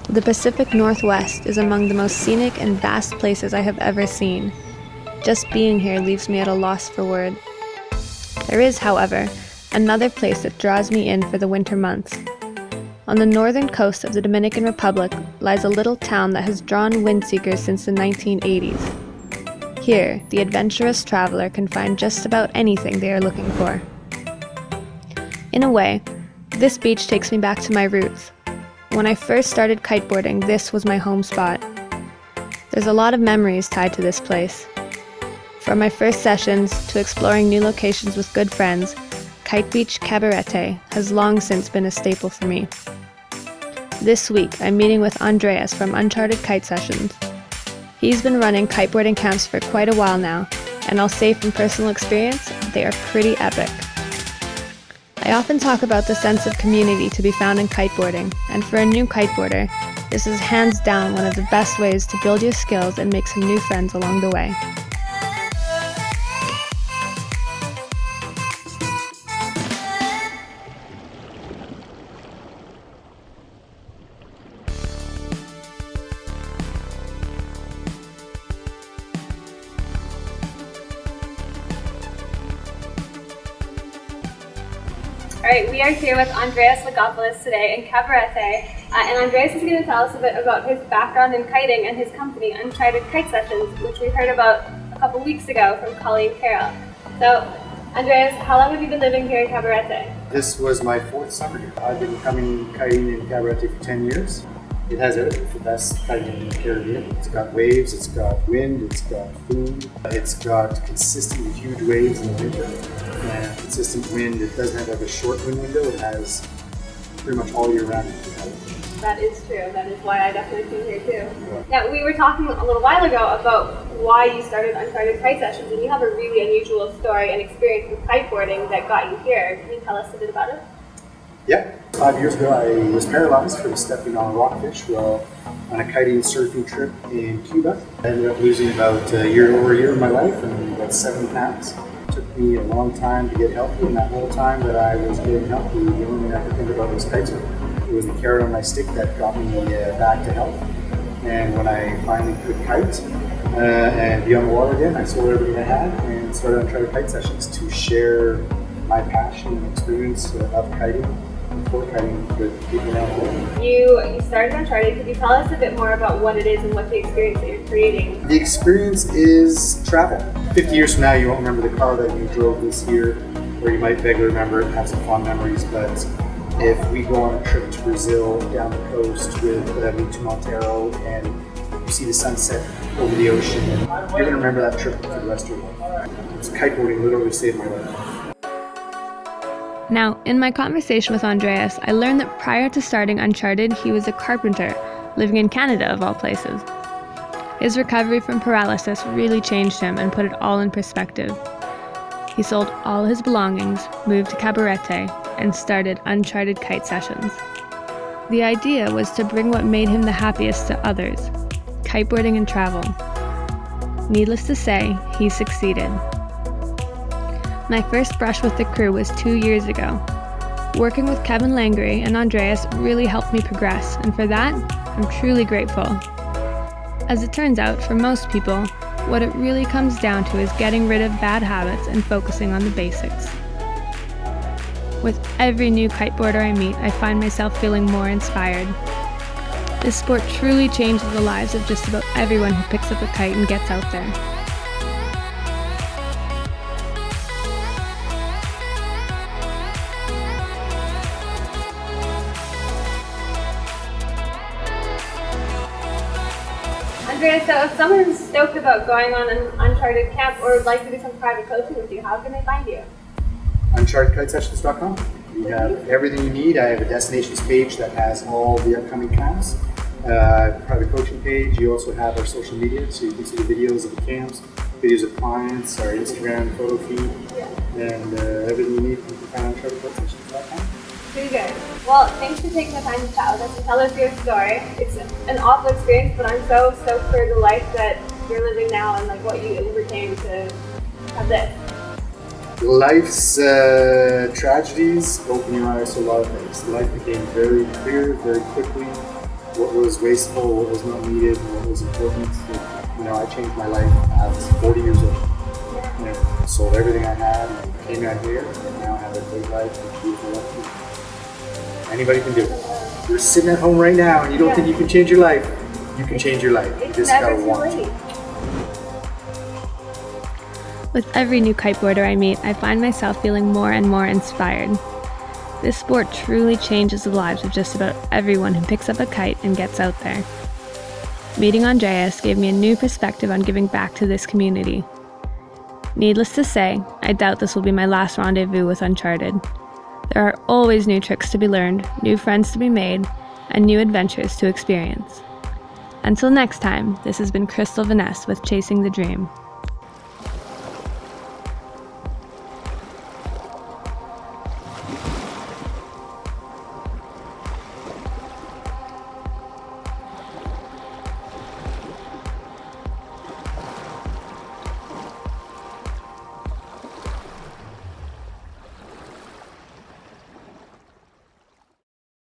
The Pacific Northwest is among the most scenic and vast places I have ever seen. Just being here leaves me at a loss for words. There is, however, another place that draws me in for the winter months. On the northern coast of the Dominican Republic lies a little town that has drawn windseekers since the 1980s. Here, the adventurous traveler can find just about anything they are looking for. In a way, this beach takes me back to my roots. When I first started kiteboarding, this was my home spot. There's a lot of memories tied to this place. From my first sessions to exploring new locations with good friends, Kite Beach Cabarete has long since been a staple for me. This week, I'm meeting with Andreas from Uncharted Kite Sessions. He's been running kiteboarding camps for quite a while now, and I'll say from personal experience, they are pretty epic. I often talk about the sense of community to be found in kiteboarding, and for a new kiteboarder, this is hands down one of the best ways to build your skills and make some new friends along the way. All right, we are here with Andreas Lagopoulos today in Cabarete, and Andreas is going to tell us a bit about his background in kiting and his company, Uncharted Kite Sessions, which we heard about a couple weeks ago from Colleen Carroll. So, Andreas, how long have you been living here in Cabarete? This was my 4th summer here. I've been coming kiting in Cabarete for 10 years. It has everything. It's the best kiting in the Caribbean. It's got waves, it's got wind, it's got food, it's got consistent huge waves in the winter and consistent wind. It doesn't have like a short wind window, it has pretty much all year round. That is true. That is why I definitely came here too. Yeah. Now, we were talking a little while ago about why you started Uncharted Kite Sessions, and you have a really unusual story and experience with kiteboarding that got you here. Can you tell us a bit about it? Yeah. 5 years ago, I was paralyzed from stepping on a rockfish while on a kiting surfing trip in Cuba. I ended up losing about over a year of my life and about 7 pounds. It took me a long time to get healthy, and that whole time that I was getting healthy, the only thing I could think about was kitesurfing. It was the carrot on my stick that got me back to health. And when I finally could kite and be on the water again, I sold everything I had and started Uncharted Kite Sessions to share my passion and experience of kiting for kiting with people around the world. You started Uncharted. Could you tell us a bit more about what it is and what the experience that you're creating? The experience is travel. 50 years from now, you won't remember the car that you drove this year, or you might vaguely remember it and have some fond memories, but if we go on a trip to Brazil down the coast with me to Montero and you see the sunset over the ocean, you're going to remember that trip for the rest of your life. Kiteboarding literally saved my life. Now, in my conversation with Andreas, I learned that prior to starting Uncharted, he was a carpenter, living in Canada of all places. His recovery from paralysis really changed him and put it all in perspective. He sold all his belongings, moved to Cabarete, and started Uncharted Kite Sessions. The idea was to bring what made him the happiest to others, kiteboarding and travel. Needless to say, he succeeded. My first brush with the crew was 2 years ago. Working with Kevin Langry and Andreas really helped me progress, and for that, I'm truly grateful. As it turns out, for most people, what it really comes down to is getting rid of bad habits and focusing on the basics. With every new kiteboarder I meet, I find myself feeling more inspired. This sport truly changes the lives of just about everyone who picks up a kite and gets out there. Andrea, so if someone's stoked about going on an Uncharted camp or would like to do some private coaching with you, how can they find you? UnchartedKiteSessions.com. We have everything you need. I have a destinations page that has all the upcoming camps. Private coaching page. You also have our social media, so you can see the videos of the camps, videos of clients, our Instagram photo feed, and everything you need from UnchartedKiteSessions.com. Pretty good. Well, thanks for taking the time to chat with us and tell us your story. It's an awful experience, but I'm so stoked for the life that you're living now and like what you overcame to have this. Life's tragedies open your eyes to a lot of things. Life became very clear, very quickly. what was wasteful, what was not needed, and what was important. You know, I changed my life at 40 years old. You know, sold everything I had, and came out here, and now I have a great life and a beautiful life. Anybody can do it. You're sitting at home right now and you don't think you can change your life. You can change your life. You just gotta want to. With every new kiteboarder I meet, I find myself feeling more and more inspired. This sport truly changes the lives of just about everyone who picks up a kite and gets out there. Meeting Andreas gave me a new perspective on giving back to this community. Needless to say, I doubt this will be my last rendezvous with Uncharted. There are always new tricks to be learned, new friends to be made, and new adventures to experience. Until next time, this has been Crystal Vaness with Chasing the Dream.